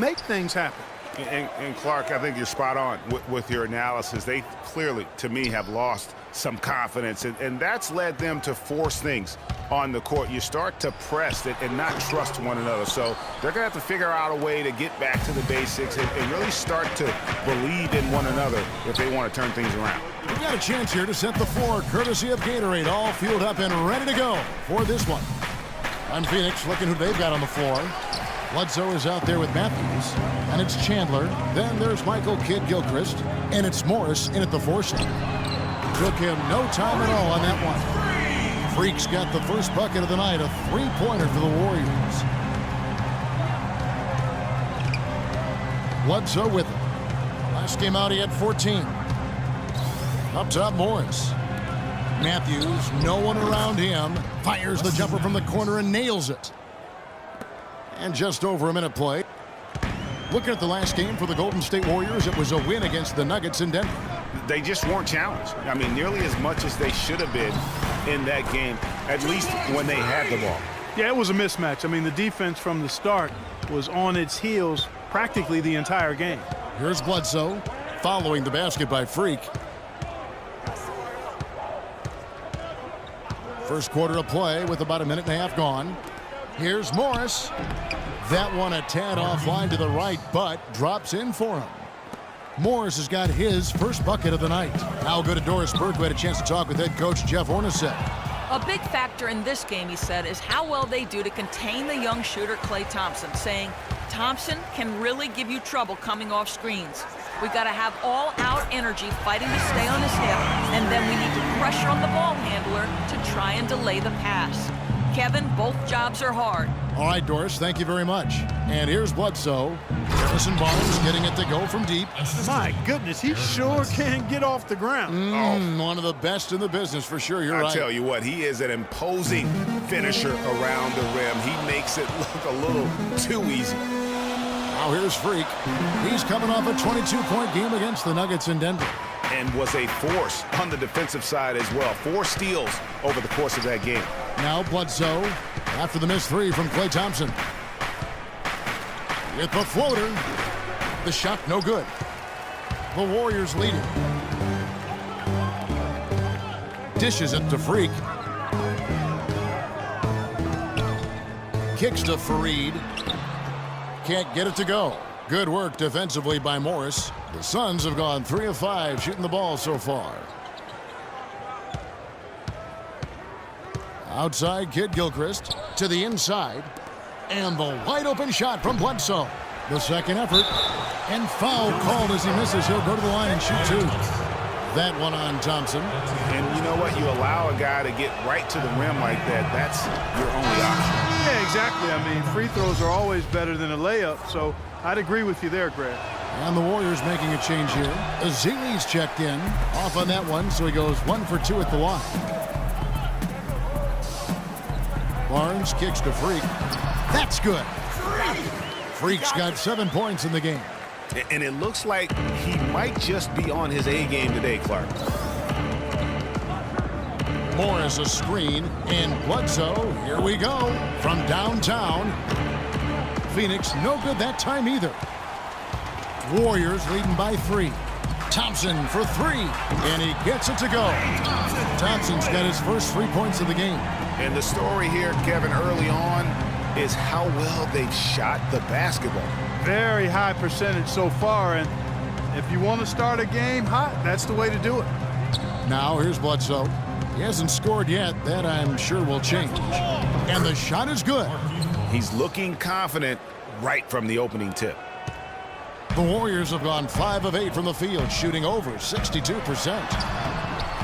make things happen. And Clark, I think you're spot on with your analysis. They clearly, to me, have lost some confidence, and that's led them to force things on the court. You start to press it and not trust one another. So they're going to have to figure out a way to get back to the basics and really start to believe in one another if they want to turn things around. We've got a chance here to set the floor, courtesy of Gatorade, all fueled up and ready to go for this one. On Phoenix, looking who they've got on the floor. Bledsoe is out there with Matthews, and it's Chandler. Then there's Michael Kidd-Gilchrist, and it's Morris in at the 4 slot. Took him no time at all on that one. Freak's got the first bucket of the night, a 3-pointer for the Warriors. Bledsoe with him. Last game out, he had 14. Up top, Morris. Matthews, no one around him. Fires the jumper from the corner and nails it. And just over a minute play. Looking at the last game for the Golden State Warriors, it was a win against the Nuggets in Denver. They just weren't challenged. I mean, nearly as much as they should have been in that game, at least when they had the ball. Yeah, it was a mismatch. I mean, the defense from the start was on its heels practically the entire game. Here's Bledsoe following the basket by Freak. First quarter of play with about a minute and a half gone. Here's Morris. That one a tad offline to the right, but drops in for him. Morris has got his first bucket of the night. Now go to Doris Burke, who had a chance to talk with head coach Jeff Hornacek. A big factor in this game, he said, is how well they do to contain the young shooter Klay Thompson, saying Thompson can really give you trouble coming off screens. We've got to have all-out energy fighting to stay on his hip, and then we need to pressure on the ball handler to try and delay the pass. Kevin, both jobs are hard. All right, Doris, thank you very much. And here's Bledsoe. Harrison Barnes getting it to go from deep. My goodness, he sure can get off the ground. One of the best in the business for sure, you're right. I tell you what, he is an imposing finisher around the rim. He makes it look a little too easy. Now here's Freak. He's coming off a 22-point game against the Nuggets in Denver. And was a force on the defensive side as well. 4 steals over the course of that game. Now Bledsoe after the missed 3 from Klay Thompson. With the floater. The shot no good. The Warriors lead it. Dishes it to Freak. Kicks to Fareed. Can't get it to go. Good work defensively by Morris. The Suns have gone 3 of 5 shooting the ball so far. Outside, Kidd-Gilchrist to the inside. And the wide open shot from Bledsoe. The second effort. And foul called as he misses. He'll go to the line and shoot 2. That one on Thompson. And you know what? You allow a guy to get right to the rim like that. That's your only option. Yeah, exactly. I mean, free throws are always better than a layup, so I'd agree with you there, Greg. And the Warriors making a change here. Azili's checked in. Off on that one, so he goes 1 for 2 at the line. Barnes kicks to Freak. That's good. Freak's got 7 points in the game. And it looks like he might just be on his A game today, Clark. Morris a screen, and Bledsoe, here we go, from downtown. Phoenix, no good that time either. Warriors leading by 3. Thompson for 3, and he gets it to go. Thompson's got his first 3 points of the game. And the story here, Kevin, early on, is how well they've shot the basketball. Very high percentage so far, and if you want to start a game hot, that's the way to do it. Now here's Bledsoe. He hasn't scored yet. That I'm sure will change. And the shot is good. He's looking confident right from the opening tip. The Warriors have gone 5 of 8 from the field, shooting over 62%.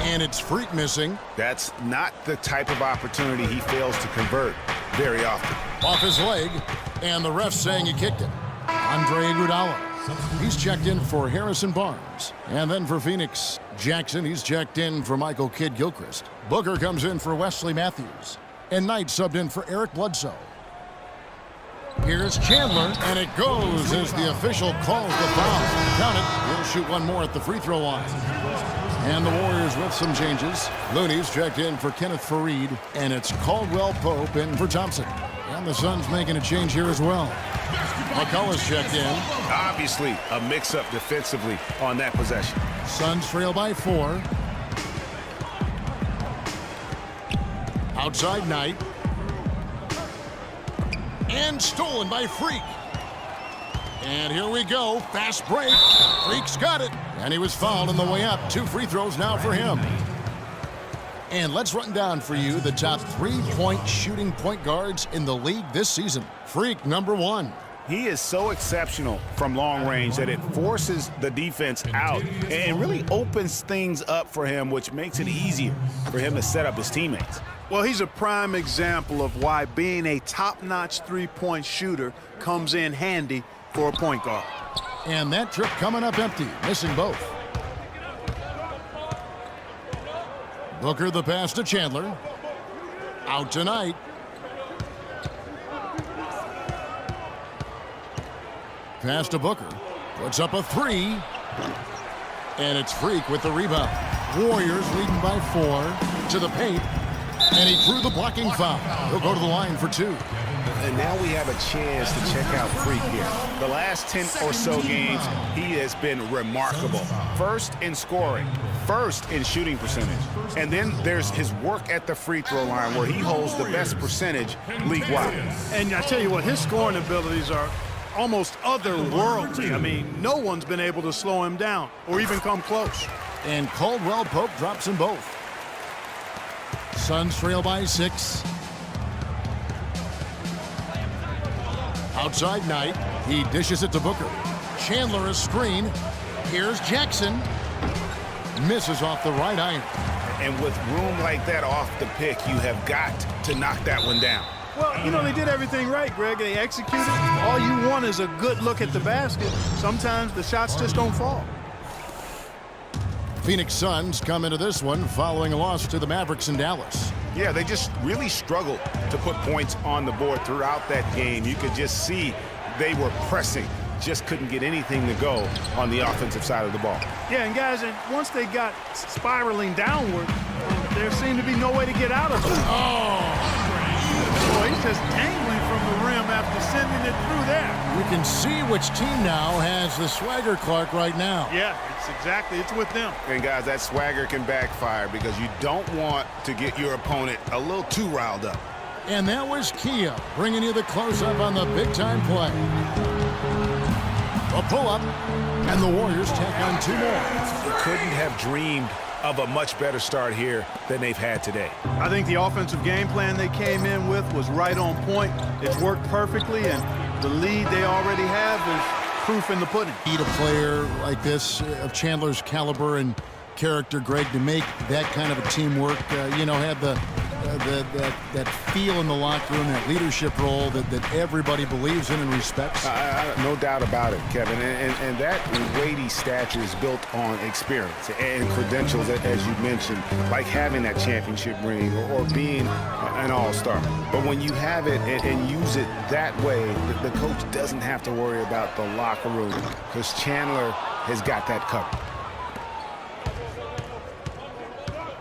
And it's Freak missing. That's not the type of opportunity he fails to convert very often. Off his leg, and the ref saying he kicked it. Andre Iguodala. He's checked in for Harrison Barnes. And then for Phoenix, Jackson, he's checked in for Michael Kidd-Gilchrist. Booker comes in for Wesley Matthews. And Knight subbed in for Eric Bledsoe. Here's Chandler, and it goes as the official calls the foul. Count it. He'll shoot 1 more at the free throw line. And the Warriors with some changes. Looney's checked in for Kenneth Fareed, and it's Caldwell Pope in for Thompson. And the Suns making a change here as well. McCullough's checked in. Obviously, a mix-up defensively on that possession. Suns trail by 4. Outside Knight. And stolen by Freak. And here we go. Fast break. Freak's got it. And he was fouled on the way up. 2 free throws now for him. And let's run down for you the top 3-point shooting point guards in the league this season. Freak, number 1. He is so exceptional from long range that it forces the defense out and really opens things up for him, which makes it easier for him to set up his teammates. Well, he's a prime example of why being a top-notch three-point shooter comes in handy for a point guard. And that trip coming up empty, missing both. Booker the pass to Chandler. Out tonight. Pass to Booker. Puts up a 3. And it's Freak with the rebound. Warriors leading by 4 to the paint. And he drew the blocking foul. He'll go to the line for 2. And now we have a chance to check out Freak here. The last 10 or so games, he has been remarkable. First in scoring, first in shooting percentage. And then there's his work at the free throw line where he holds the best percentage league-wide. And I tell you what, his scoring abilities are almost otherworldly. I mean, no one's been able to slow him down or even come close. And Caldwell Pope drops them both. Suns trail by 6. Outside Knight. He dishes it to Booker. Chandler a screen. Here's Jackson. Misses off the right iron. And with room like that off the pick, you have got to knock that one down. Well, you know, they did everything right, Greg. They executed. All you want is a good look at the basket. Sometimes the shots just don't fall. Phoenix Suns come into this one following a loss to the Mavericks in Dallas. Yeah, they just really struggled to put points on the board throughout that game. You could just see they were pressing, just couldn't get anything to go on the offensive side of the ball. Yeah, and guys, and once they got spiraling downward, there seemed to be no way to get out of it. Boy, he's just dangling from the rim after sending it through there. You can see which team now has the swagger Clark right now. Yeah, it's with them. And guys, that swagger can backfire because you don't want to get your opponent a little too riled up. And that was Kia bringing you the close-up on the big-time play. A pull-up, and the Warriors take on 2 more. You couldn't have dreamed of a much better start here than they've had today. I think the offensive game plan they came in with was right on point. It's worked perfectly, and the lead they already have is proof in the pudding. Need a player like this of Chandler's caliber and character, Greg, to make that kind of a teamwork, have that feel in the locker room, that leadership role that everybody believes in and respects. No doubt about it, Kevin. And that weighty stature is built on experience and credentials, as you mentioned, like having that championship ring or being an all-star. But when you have it and use it that way, the coach doesn't have to worry about the locker room because Chandler has got that covered.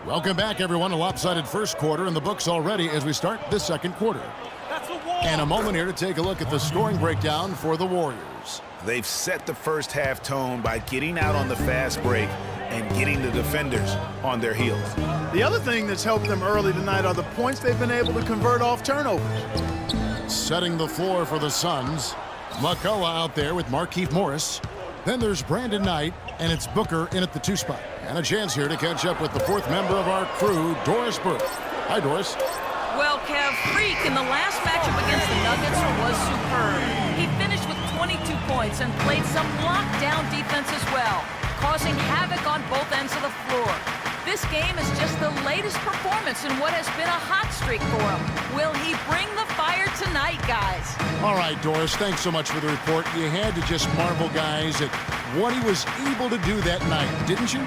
Welcome back, everyone. A lopsided first quarter in the books already as we start the second quarter. And a moment here to take a look at the scoring breakdown for the Warriors. They've set the first half tone by getting out on the fast break and getting the defenders on their heels. The other thing that's helped them early tonight are the points they've been able to convert off turnovers. Setting the floor for the Suns. McCullough out there with Markieff Morris. Then there's Brandon Knight, and it's Booker in at the 2 spot. And a chance here to catch up with the 4th member of our crew, Doris Burke. Hi, Doris. Well, Kev, Freak in the last matchup against the Nuggets was superb. He finished with 22 points and played some lockdown defense as well, causing havoc on both ends of the floor. This game is just the latest performance in what has been a hot streak for him. Will he bring the fire tonight, guys? All right, Doris, thanks so much for the report. You had to just marvel, guys, at what he was able to do that night, didn't you?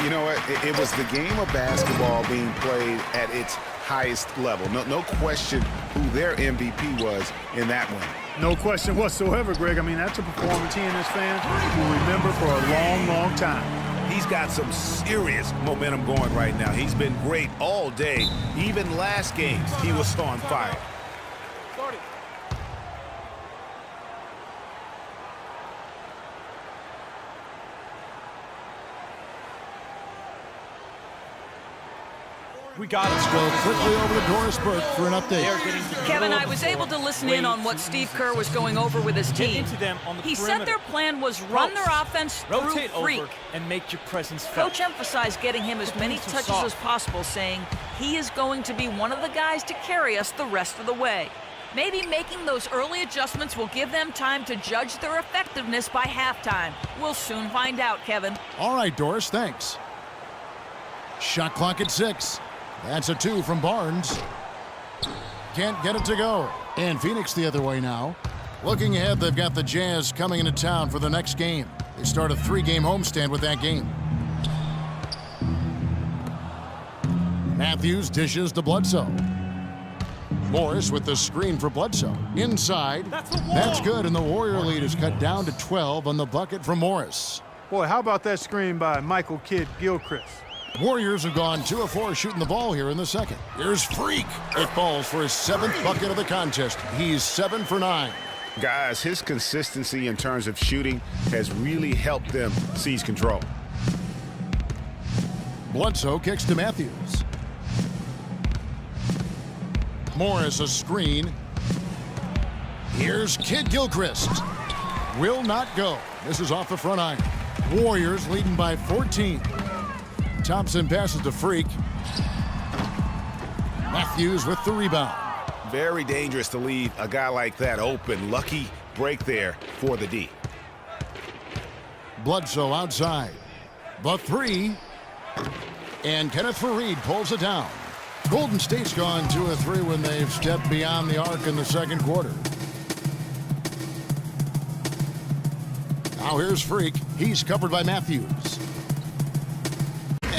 You know what? It was the game of basketball being played at its highest level. No question who their MVP was in that one. No question whatsoever, Greg. I mean, that's a performance he and his fans will remember for a long, long time. He's got some serious momentum going right now. He's been great all day. Even last game, he was on fire. We got it. Let's go quickly over to Doris Burke for an update. Kevin, I was able to listen in on what Steve Kerr was going over with his team. He said their plan was run their offense through Freak. Over and make your presence felt. Coach emphasized getting him as many touches as possible, saying he is going to be one of the guys to carry us the rest of the way. Maybe making those early adjustments will give them time to judge their effectiveness by halftime. We'll soon find out, Kevin. All right, Doris, thanks. Shot clock at 6. That's a 2 from Barnes. Can't get it to go. And Phoenix the other way now. Looking ahead, they've got the Jazz coming into town for the next game. They start a 3-game homestand with that game. Matthews dishes to Bledsoe. Morris with the screen for Bledsoe. Inside. That's good, and the Warrior lead is cut down to 12 on the bucket from Morris. Boy, how about that screen by Michael Kidd-Gilchrist? Warriors have gone 2 of 4 shooting the ball here in the second. Here's Freak. It falls for his 7th bucket of the contest. He's 7 for 9. Guys, his consistency in terms of shooting has really helped them seize control. Bledsoe kicks to Matthews. Morris a screen. Here's Kidd-Gilchrist. Will not go. This is off the front iron. Warriors leading by 14. Thompson passes to Freak. Matthews with the rebound. Very dangerous to leave a guy like that open. Lucky break there for the D. Bledsoe outside. The 3. And Kenneth Faried pulls it down. Golden State's gone 2 of 3 when they've stepped beyond the arc in the second quarter. Now here's Freak. He's covered by Matthews.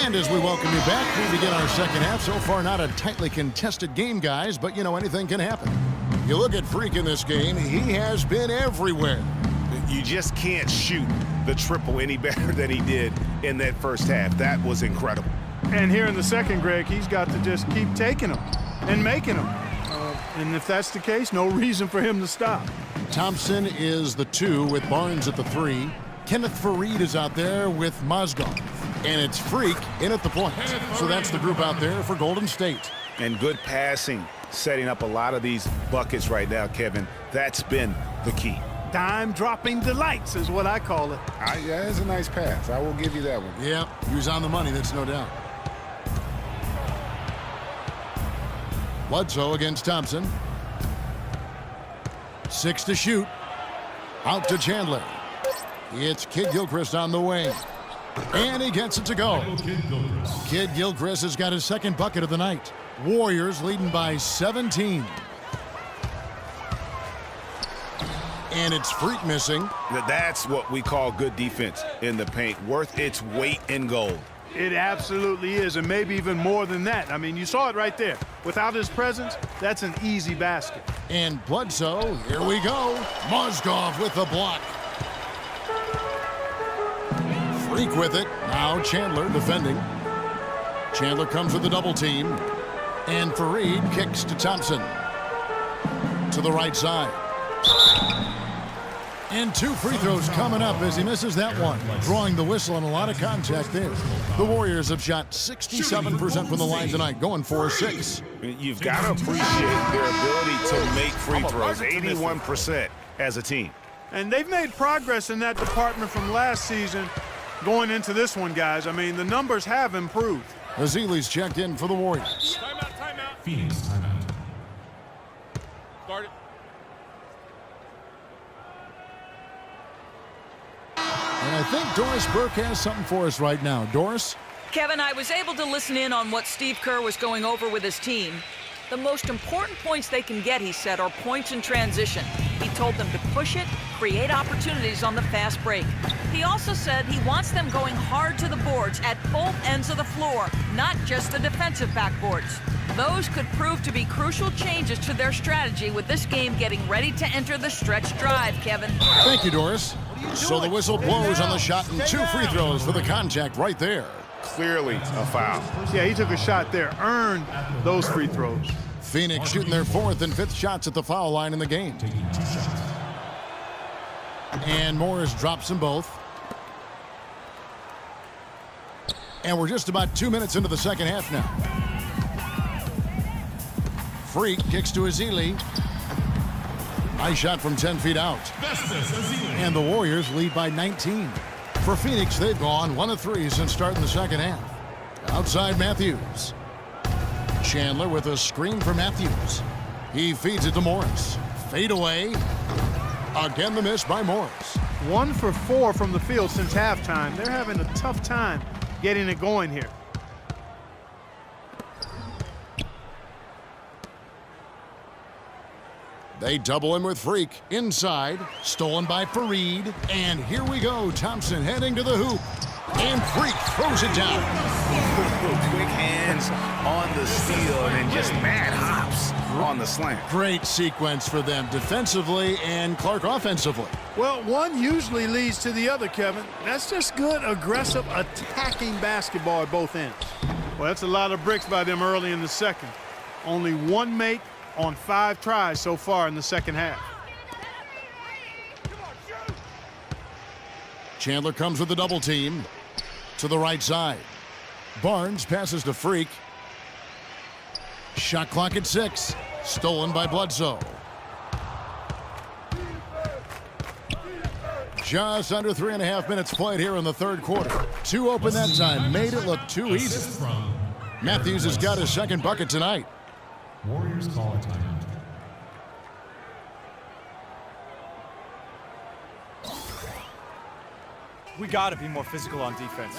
And as we welcome you back, we begin our second half. So far, not a tightly contested game, guys, but, you know, anything can happen. You look at Freak in this game, he has been everywhere. You just can't shoot the triple any better than he did in that first half. That was incredible. And here in the second, Greg, he's got to just keep taking them and making them. And if that's the case, no reason for him to stop. Thompson is the 2 with Barnes at the 3. Kenneth Faried is out there with Mozgov. And it's Freak in at the point. So that's the group out there for Golden State. And good passing, setting up a lot of these buckets right now, Kevin. That's been the key. Dime-dropping delights is what I call it. Yeah, that's a nice pass. I will give you that one. Yeah, he was on the money, that's no doubt. Bledsoe against Thompson. 6 to shoot. Out to Chandler. It's Kidd-Gilchrist on the wing. And he gets it to go. Kidd-Gilchrist has got his 2nd bucket of the night. Warriors leading by 17. And it's Freak missing. That's what we call good defense in the paint. Worth its weight in gold. It absolutely is, and maybe even more than that. I mean, you saw it right there. Without his presence, that's an easy basket. And Bledsoe, here we go. Mozgov with the block. Freak with it. Now Chandler defending. Chandler comes with the double team. And Faried kicks to Thompson. To the right side. And 2 free throws coming up as he misses that one. Drawing the whistle and a lot of contact there. The Warriors have shot 67% from the line tonight, going 4-6. You've got to appreciate their ability to make free throws, 81% as a team. And they've made progress in that department from last season going into this one, guys. I mean, the numbers have improved. Azili's checked in for the Warriors. Timeout. Phoenix, timeout. Start it. And I think Doris Burke has something for us right now. Doris? Kevin, I was able to listen in on what Steve Kerr was going over with his team. The most important points they can get, he said, are points in transition. He told them to push it, create opportunities on the fast break. He also said he wants them going hard to the boards at both ends of the floor, not just the defensive backboards. Those could prove to be crucial changes to their strategy with this game getting ready to enter the stretch drive, Kevin. Thank you, Doris. So the whistle blows on the shot and 2 free throws for the contact right there. Clearly a foul. Yeah, he took a shot there, earned those free throws. Phoenix shooting their 4th and 5th shots at the foul line in the game. And Morris drops them both. And we're just about 2 minutes into the second half now. Freak kicks to Azili. Nice shot from 10 feet out. And the Warriors lead by 19. For Phoenix, they've gone 1 of 3 since starting the second half. Outside Matthews. Chandler with a screen for Matthews. He feeds it to Morris. Fade away. Again, the miss by Morris. 1 for 4 from the field since halftime. They're having a tough time getting it going here. They double him with Freak. Inside. Stolen by Fareed. And here we go. Thompson heading to the hoop. And Freak throws it down. Quick hands on the steal and then just mad hops on the slant. Great sequence for them defensively and Clark offensively. Well, one usually leads to the other, Kevin. That's just good, aggressive, attacking basketball at both ends. Well, that's a lot of bricks by them early in the second. Only 1 make on 5 tries so far in the second half. Chandler comes with a double team to the right side. Barnes passes to Freak. Shot clock at 6. Stolen by Bledsoe. Just under 3.5 minutes played here in the third quarter. 2 open that time. Made it look too easy. Matthews has got his second bucket tonight. Warriors call a timeout. We got to be more physical on defense.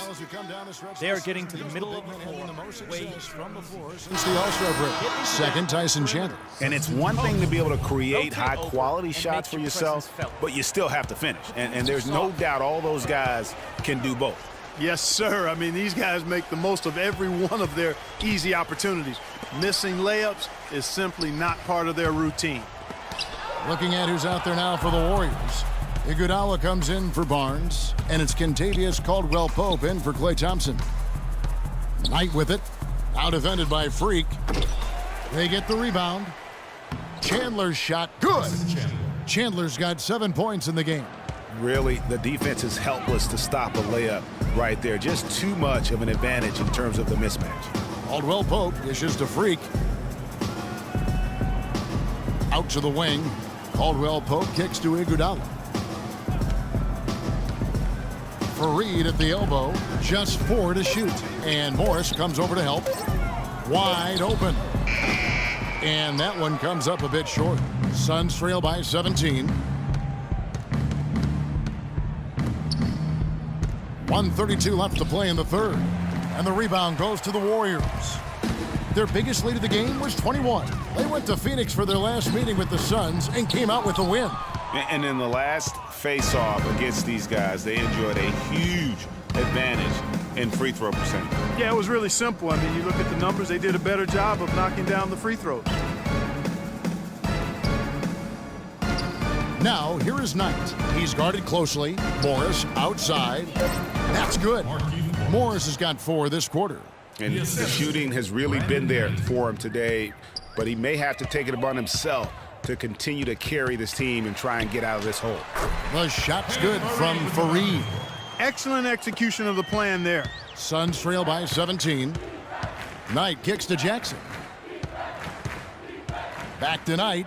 They are getting to the middle of the floor way from the floor since the All-Star break. Second, Tyson Chandler. And it's one thing to be able to create high-quality shots for yourself, but you still have to finish. And there's no doubt all those guys can do both. Yes, sir. I mean, these guys make the most of every one of their easy opportunities. Missing layups is simply not part of their routine. Looking at who's out there now for the Warriors. Iguodala comes in for Barnes, and it's Kentavious Caldwell-Pope in for Klay Thompson. Knight with it, out defended by Freak. They get the rebound. Chandler's shot, good. Chandler's got 7 points in the game. Really, the defense is helpless to stop a layup right there. Just too much of an advantage in terms of the mismatch. Caldwell-Pope dishes to Freak. Out to the wing. Caldwell-Pope kicks to Iguodala. Fareed at the elbow, just 4 to shoot. And Morris comes over to help. Wide open. And that one comes up a bit short. Suns trail by 17. 1:32 left to play in the third. And the rebound goes to the Warriors. Their biggest lead of the game was 21. They went to Phoenix for their last meeting with the Suns and came out with a win. And in the last face-off against these guys, they enjoyed a huge advantage in free throw percentage. Yeah, it was really simple. I mean, you look at the numbers, they did a better job of knocking down the free throws. Now, here is Knight. He's guarded closely. Morris outside. That's good. Morris has got 4 this quarter. And the shooting has really been there for him today, but he may have to take it upon himself to continue to carry this team and try and get out of this hole. The shot's good from Fareed. Excellent execution of the plan there. Suns trail by 17. Knight kicks to Jackson. Back to Knight.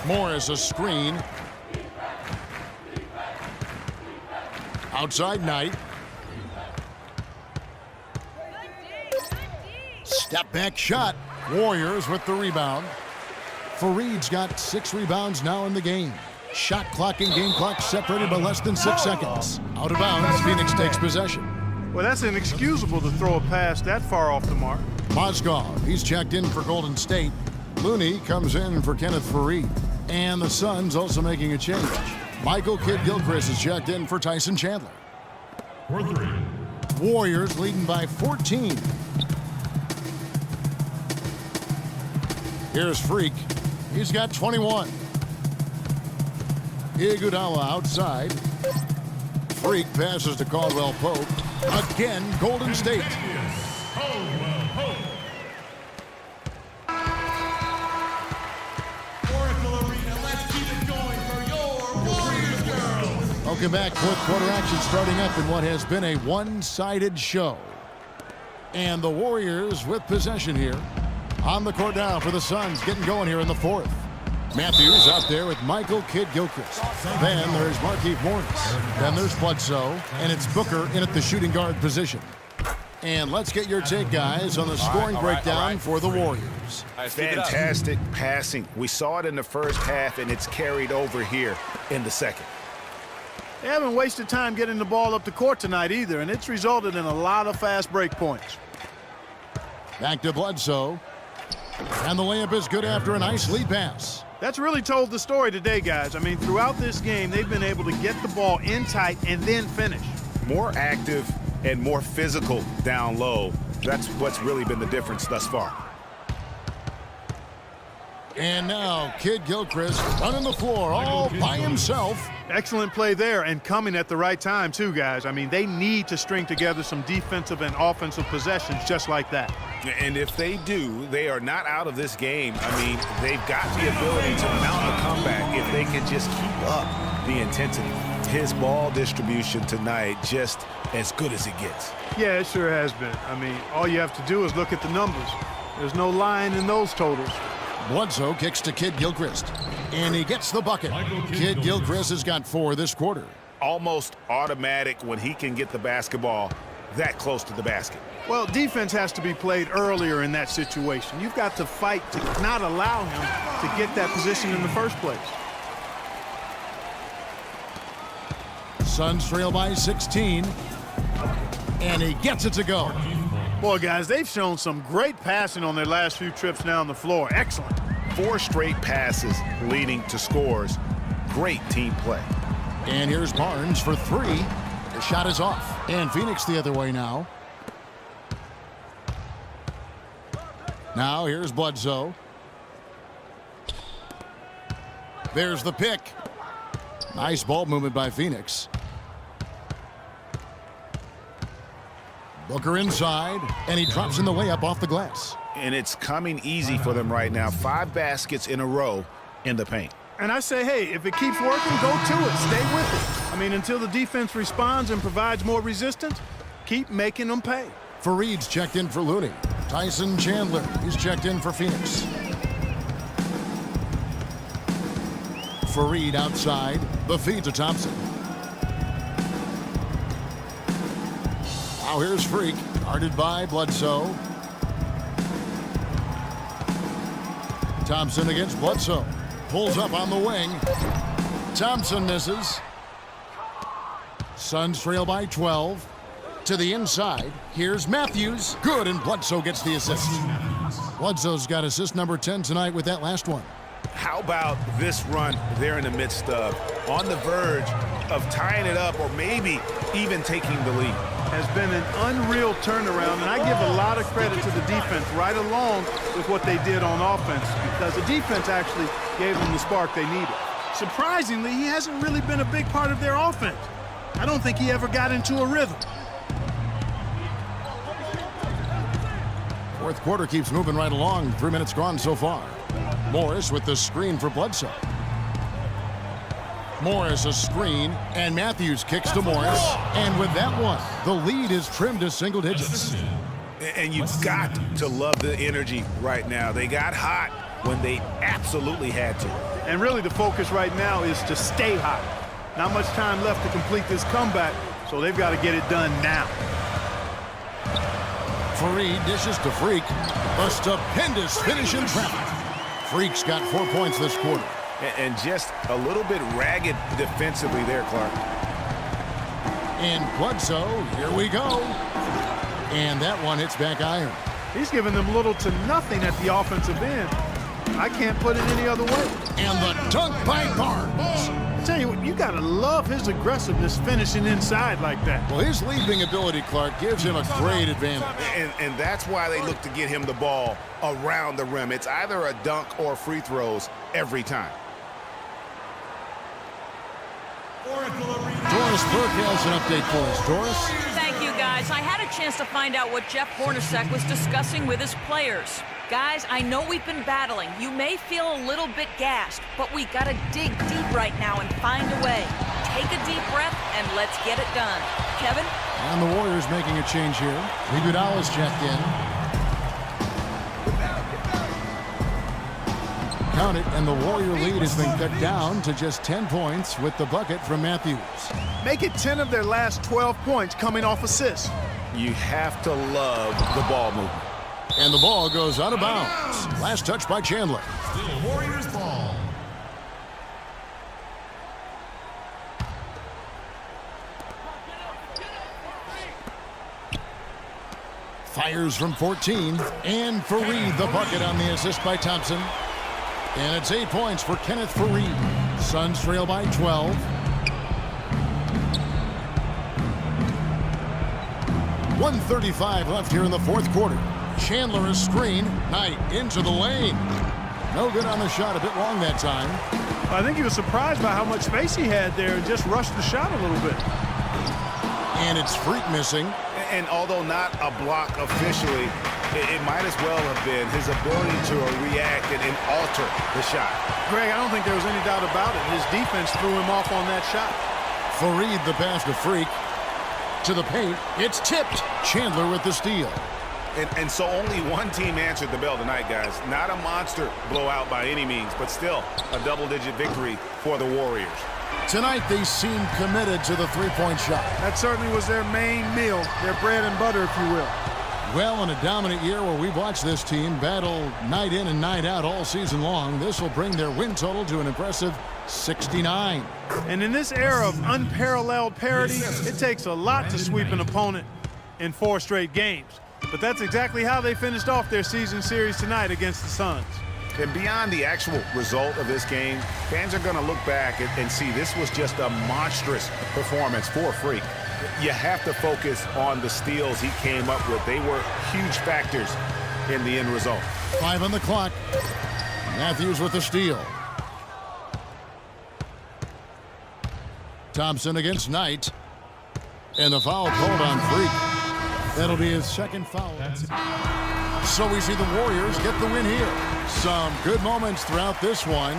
Morris a screen. Outside Knight. Step back shot. Warriors with the rebound. Fareed's got 6 rebounds now in the game. Shot clock and game clock separated by less than 6 seconds. Out of bounds, Phoenix takes possession. Well, that's inexcusable to throw a pass that far off the mark. Mozgov, he's checked in for Golden State. Looney comes in for Kenneth Fareed. And the Suns also making a change. Michael Kidd-Gilchrist is checked in for Tyson Chandler. Warriors leading by 14. Here's Freak. He's got 21. Iguodala outside. Freak passes to Caldwell-Pope. Again, Golden State. Welcome back. Fourth quarter action starting up in what has been a one-sided show. And the Warriors with possession here. On the court now for the Suns, getting going here in the fourth. Matthews out there with Michael Kidd-Gilchrist. Then there's Markieff Morris. Then there's Bledsoe, and it's Booker in at the shooting guard position. And let's get your take, guys, on the scoring breakdown for the Warriors. Fantastic passing. We saw it in the first half, and it's carried over here in the second. They haven't wasted time getting the ball up the court tonight either, and it's resulted in a lot of fast break points. Back to Bledsoe. And the layup is good after a nice lead pass. That's really told the story today, guys. I mean, throughout this game, they've been able to get the ball in tight and then finish. More active and more physical down low. That's what's really been the difference thus far. And now Kidd-Gilchrist running the floor all by himself. Excellent play there, and coming at the right time, too, guys. I mean, they need to string together some defensive and offensive possessions just like that. And if they do, they are not out of this game. I mean, they've got the ability to mount a comeback if they can just keep up the intensity. His ball distribution tonight just as good as it gets. Yeah, it sure has been. I mean, all you have to do is look at the numbers. There's no lying in those totals. Bledsoe kicks to Kidd-Gilchrist, and he gets the bucket. Kidd-Gilchrist has got 4 this quarter. Almost automatic when he can get the basketball that close to the basket. Well, defense has to be played earlier in that situation. You've got to fight to not allow him to get that position in the first place. Suns trail by 16, and he gets it to go. Boy, guys, they've shown some great passing on their last few trips down the floor. Excellent. 4 straight passes leading to scores. Great team play. And here's Barnes for 3. The shot is off. And Phoenix the other way now. Now here's Bledsoe. There's the pick. Nice ball movement by Phoenix. Booker inside, and he drops in the layup off the glass. And it's coming easy for them right now. 5 baskets in a row in the paint. And I say, hey, if it keeps working, go to it. Stay with it. I mean, until the defense responds and provides more resistance, keep making them pay. Fareed's checked in for Looney. Tyson Chandler, he's checked in for Phoenix. Fareed outside, the feed to Thompson. Now here's Freak, guarded by Bledsoe. Thompson against Bledsoe. Pulls up on the wing. Thompson misses. Suns trail by 12. To the inside. Here's Matthews. Good, and Bledsoe gets the assist. Bledsoe's got assist number 10 tonight with that last one. How about this run they're in the midst of? On the verge of tying it up or maybe even taking the lead. Has been an unreal turnaround, and I give a lot of credit to the defense right along with what they did on offense, because the defense actually gave them the spark they needed. Surprisingly, he hasn't really been a big part of their offense. I don't think he ever got into a rhythm. Fourth quarter keeps moving right along. 3 minutes gone so far. Morris with the screen for Bledsoe. Morris a screen, and Matthews kicks to Morris. And with that one, the lead is trimmed to single digits. And you've got to love the energy right now. They got hot when they absolutely had to. And really the focus right now is to stay hot. Not much time left to complete this comeback, so they've got to get it done now. Fareed dishes to Freak. A stupendous finish in traffic. Freak's got 4 points this quarter. And just a little bit ragged defensively there, Clark. And Bledsoe, here we go. And that one hits back iron. He's given them little to nothing at the offensive end. I can't put it any other way. And the dunk by Barnes. Tell you what, you gotta love his aggressiveness finishing inside like that. Well, his leaping ability, Clark, gives him a great advantage. And that's why they look to get him the ball around the rim. It's either a dunk or free throws every time. Doris Burke has an update for us. Doris? Thank you, guys. I had a chance to find out what Jeff Hornacek was discussing with his players. Guys, I know we've been battling. You may feel a little bit gassed, but we got to dig deep right now and find a way. Take a deep breath and let's get it done. Kevin? And the Warriors making a change here. Iguodala's checked in. count it, and the Warrior lead has been cut down to just 10 points with the bucket from Matthews. Make it 10 of their last 12 points coming off assists. You have to love the ball movement. And the ball goes out of bounds. Last touch by Chandler. Still Warriors ball. Fires from 14. And Fareed the bucket on the assist by Thompson. And it's 8 points for Kenneth Fareed. Suns trail by 12. .135 left here in the fourth quarter. Chandler is screen. Knight into the lane. No good on the shot. A bit long that time. I think he was surprised by how much space he had there and just rushed the shot a little bit. And it's Freak missing. And although not a block officially, it might as well have been his ability to react and alter the shot. Greg, I don't think there was any doubt about it. His defense threw him off on that shot. Fareed the pass to Freak. To the paint. It's tipped. Chandler with the steal. And so only one team answered the bell tonight, guys. Not a monster blowout by any means, but still a double-digit victory for the Warriors. Tonight they seem committed to the three-point shot. That certainly was their main meal, their bread and butter, if you will. Well, in a dominant year where we've watched this team battle night in and night out all season long, this will bring their win total to an impressive 69. And in this era of unparalleled parity, it takes a lot to sweep an opponent in 4 straight games. But that's exactly how they finished off their season series tonight against the Suns. And beyond the actual result of this game, fans are going to look back and see this was just a monstrous performance for Freak. You have to focus on the steals he came up with. They were huge factors in the end result. 5 on the clock. Matthews with the steal. Thompson against Knight. And the foul called on Freak. That'll be his second foul. So we see the Warriors get the win here. Some good moments throughout this one.